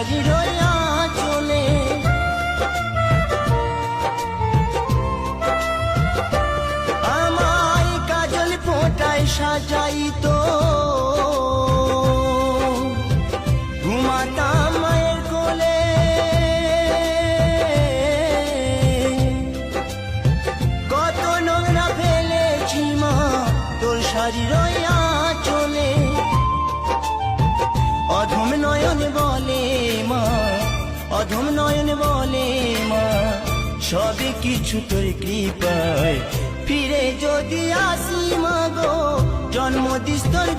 শাড়ির আঁচলে। আমায় কাজল ফোঁটায় সাজাইতো, ঘুমাতাম মায়ের কোলে। কত নোংরা ফেলেছি মা তোর শাড়ির আঁচলে। অধম নয়ন বলে মা, অধম নয়ন বলে মা, সবই কিছু তোর কৃপায়। ফিরে যদি আসি মা গো, জন্ম দিস তোর